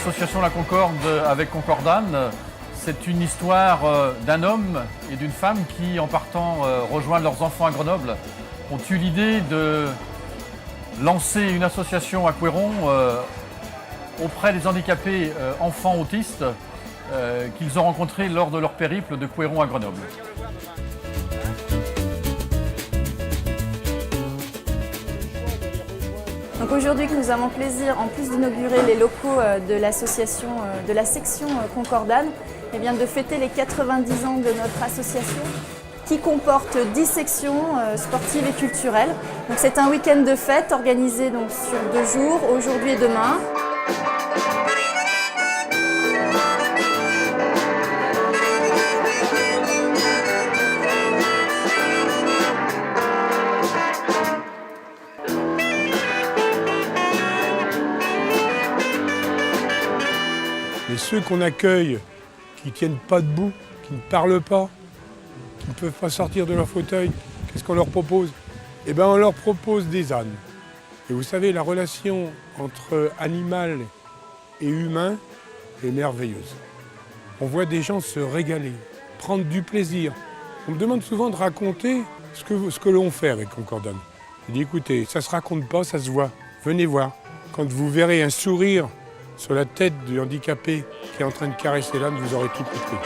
l'association La Concorde avec Concordane, c'est une histoire d'un homme et d'une femme qui, en partant rejoindre leurs enfants à Grenoble, ont eu l'idée de lancer une association à Couëron auprès des handicapés enfants autistes qu'ils ont rencontrés lors de leur périple de Couëron à Grenoble. Donc aujourd'hui, nous avons le plaisir, en plus d'inaugurer les locaux de l'association, de la section Concordane, eh bien de fêter les 90 ans de notre association qui comporte 10 sections sportives et culturelles. Donc c'est un week-end de fête organisé donc sur 2 jours, aujourd'hui et demain. Mais ceux qu'on accueille, qui ne tiennent pas debout, qui ne parlent pas, qui ne peuvent pas sortir de leur fauteuil, qu'est-ce qu'on leur propose? Eh bien, on leur propose des ânes. Et vous savez, la relation entre animal et humain est merveilleuse. On voit des gens se régaler, prendre du plaisir. On me demande souvent de raconter ce que l'on fait avec Concordane. Je dis, écoutez, ça ne se raconte pas, ça se voit. Venez voir. Quand vous verrez un sourire sur la tête du handicapé qui est en train de caresser l'âne, vous aurez tout compris.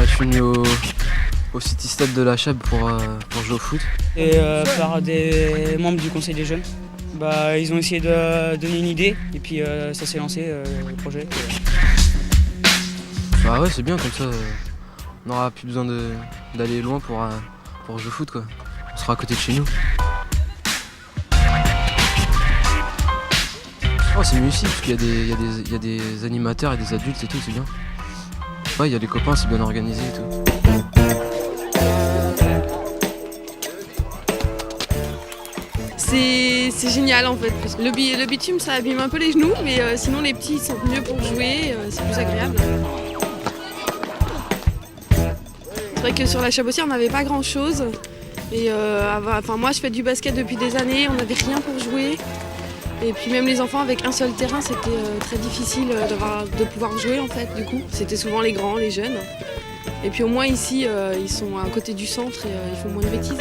Je suis venu au City Stade de la Chèvre pour jouer au foot. Et par des membres du conseil des jeunes. Ils ont essayé de donner une idée et puis ça s'est lancé le projet. Bah ouais, c'est bien comme ça, on n'aura plus besoin d'aller loin pour jouer au foot quoi. On sera à côté de chez nous. Oh, c'est mieux ici parce qu'il y a des animateurs et des adultes et tout, c'est bien. Ouais, il y a des copains, c'est bien organisé et tout. C'est génial en fait. Le bitume ça abîme un peu les genoux, mais sinon les petits sont mieux pour jouer, c'est plus agréable. C'est vrai que sur la Chabossière on n'avait pas grand chose. Et moi je fais du basket depuis des années, on n'avait rien pour jouer. Et puis même les enfants avec un seul terrain, c'était très difficile de pouvoir jouer en fait du coup. C'était souvent les grands, les jeunes. Et puis au moins ici, ils sont à côté du centre et ils font moins de bêtises.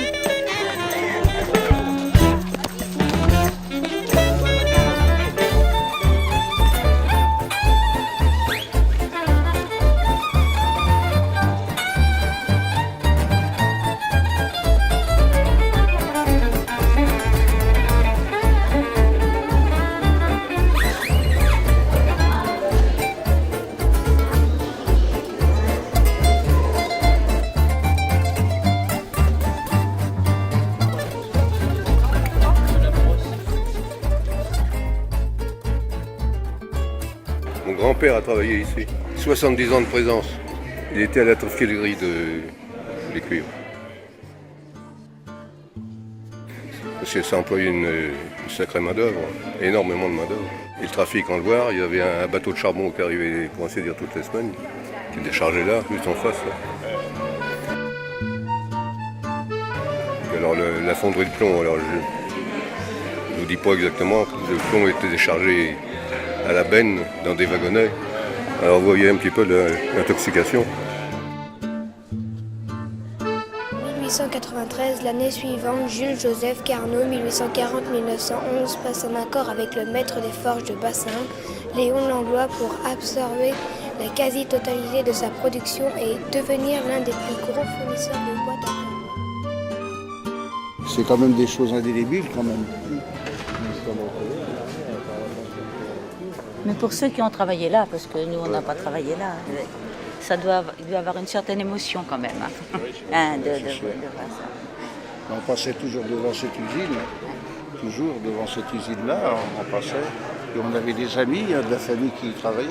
Mon grand-père a travaillé ici. 70 ans de présence. Il était à la traffilerie des cuivres. Parce que ça employait une sacrée main-d'œuvre, énormément de main-d'œuvre. Et le trafic en Loire, il y avait un bateau de charbon qui arrivait, pour ainsi dire, toutes les semaines, qui déchargeait là, juste en face. Là. Et alors la fonderie de plomb, alors je ne vous dis pas exactement, le plomb était déchargé à la benne dans des wagonnets. Alors vous voyez un petit peu l'intoxication. 1893, l'année suivante, Jules Joseph Carnot, 1840-1911, passe un accord avec le maître des forges de Bassin, Léon Langlois, pour absorber la quasi-totalité de sa production et devenir l'un des plus gros fournisseurs de boîtes à plomb. C'est quand même des choses indélébiles quand même. Mais pour ceux qui ont travaillé là, parce que nous on n'a pas travaillé là, il doit avoir une certaine émotion quand même. De voir ça. On passait toujours devant cette usine, toujours devant cette usine-là, on passait. Et on avait des amis, de la famille qui y travaillaient.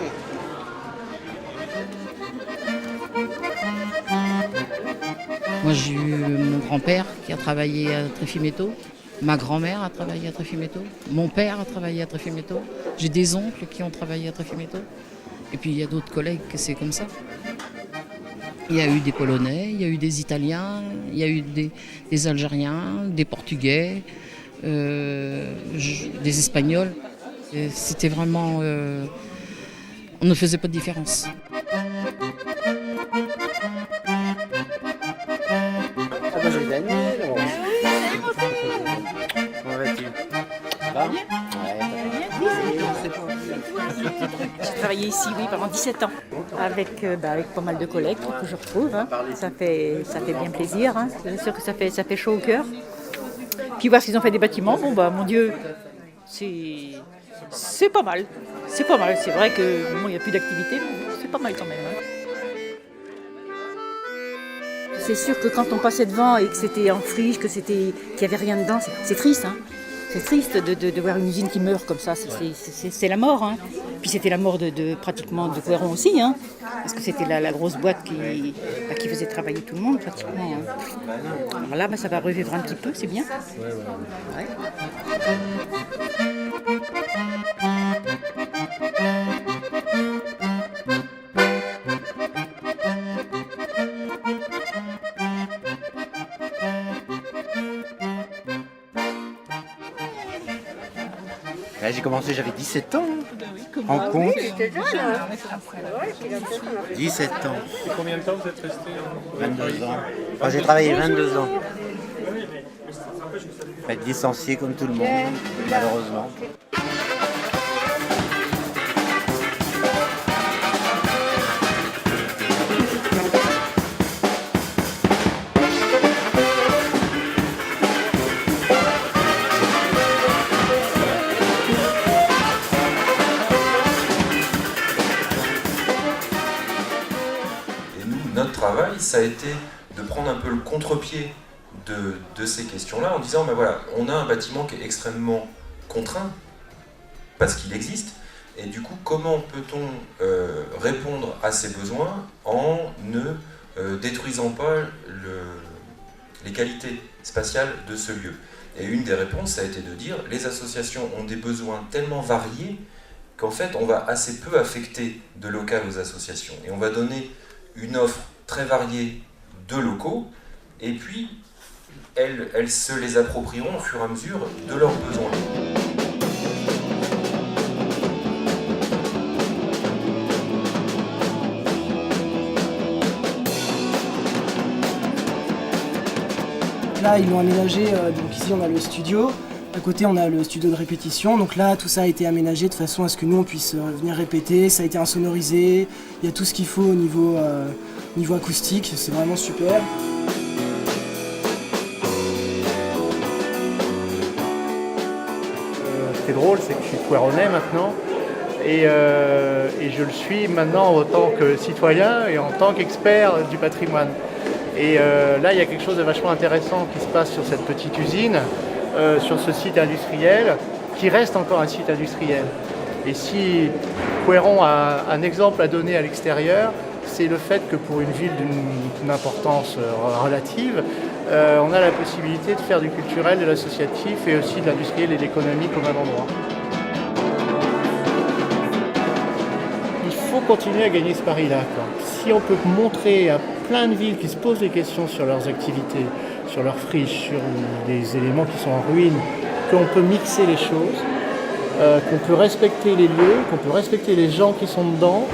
Moi j'ai eu mon grand-père qui a travaillé à Tréfimétaux. Ma grand-mère a travaillé à Tréfimétaux. Mon père a travaillé à Tréfimétaux. J'ai des oncles qui ont travaillé à Tréfimétaux. Et puis il y a d'autres collègues que c'est comme ça. Il y a eu des Polonais, il y a eu des Italiens, il y a eu des Algériens, des Portugais, des Espagnols. Et c'était vraiment... on ne faisait pas de différence. J'ai travaillé ici, oui, pendant 17 ans, avec pas mal de collègues que je retrouve. Hein. Ça fait bien plaisir, hein. C'est sûr que ça fait chaud au cœur. Puis voir qu'ils ont fait des bâtiments, mon Dieu, c'est pas mal. C'est pas mal, c'est vrai qu'il n'y a plus d'activité, mais c'est pas mal quand même. Hein. C'est sûr que quand on passait devant et que c'était en friche, qu'il n'y avait rien dedans, c'est triste. Hein. C'est triste de voir une usine qui meurt comme ça, c'est la mort. Hein. Puis c'était la mort pratiquement de Couéron aussi, hein, parce que c'était la grosse boîte qui faisait travailler tout le monde pratiquement. Hein. Alors là, ça va revivre un petit peu, c'est bien. Ouais. Là, j'ai commencé, j'avais 17 ans. En compte. 17 ans. Et combien de temps vous êtes resté 22 ans. Enfin, j'ai travaillé 22 ans. Être licencié comme tout le monde, malheureusement. Notre travail, ça a été de prendre un peu le contre-pied de ces questions-là en disant, ben voilà, on a un bâtiment qui est extrêmement contraint, parce qu'il existe, et du coup, comment peut-on répondre à ces besoins en ne détruisant pas les qualités spatiales de ce lieu. Et une des réponses, ça a été de dire, les associations ont des besoins tellement variés qu'en fait, on va assez peu affecter de local aux associations, et on va donner une offre très variée de locaux, et puis elles se les approprieront au fur et à mesure de leurs besoins. Là, ils l'ont aménagé, donc ici on a le studio, à côté on a le studio de répétition, donc là tout ça a été aménagé de façon à ce que nous on puisse venir répéter, ça a été insonorisé, il y a tout ce qu'il faut au niveau acoustique, c'est vraiment super. Ce qui est drôle, c'est que je suis Couéronnais maintenant, et je le suis maintenant en tant que citoyen et en tant qu'expert du patrimoine. Et là, il y a quelque chose de vachement intéressant qui se passe sur cette petite usine, sur ce site industriel, qui reste encore un site industriel. Et si Couëron a un exemple à donner à l'extérieur, c'est le fait que pour une ville d'une importance relative, on a la possibilité de faire du culturel, de l'associatif et aussi de l'industriel et de l'économique au même endroit. Il faut continuer à gagner ce pari-là. Si on peut montrer à plein de villes qui se posent des questions sur leurs activités, sur leurs friches, sur des éléments qui sont en ruine, qu'on peut mixer les choses, qu'on peut respecter les lieux, qu'on peut respecter les gens qui sont dedans,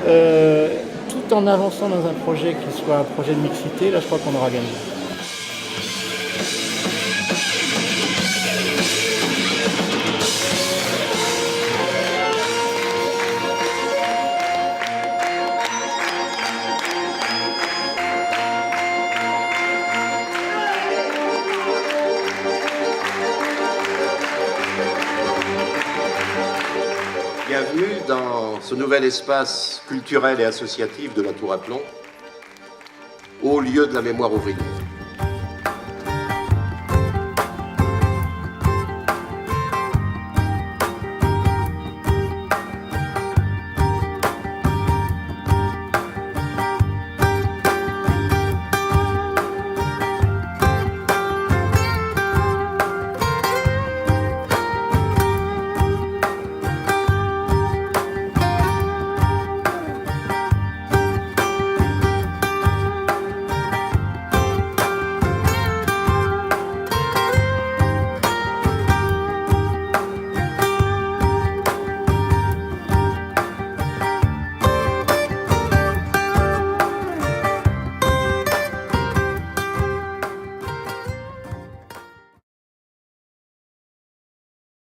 tout en avançant dans un projet qui soit un projet de mixité, là je crois qu'on aura gagné. Bienvenue dans ce nouvel espace culturel et associatif de la Tour à Plomb, haut lieu de la mémoire ouvrière.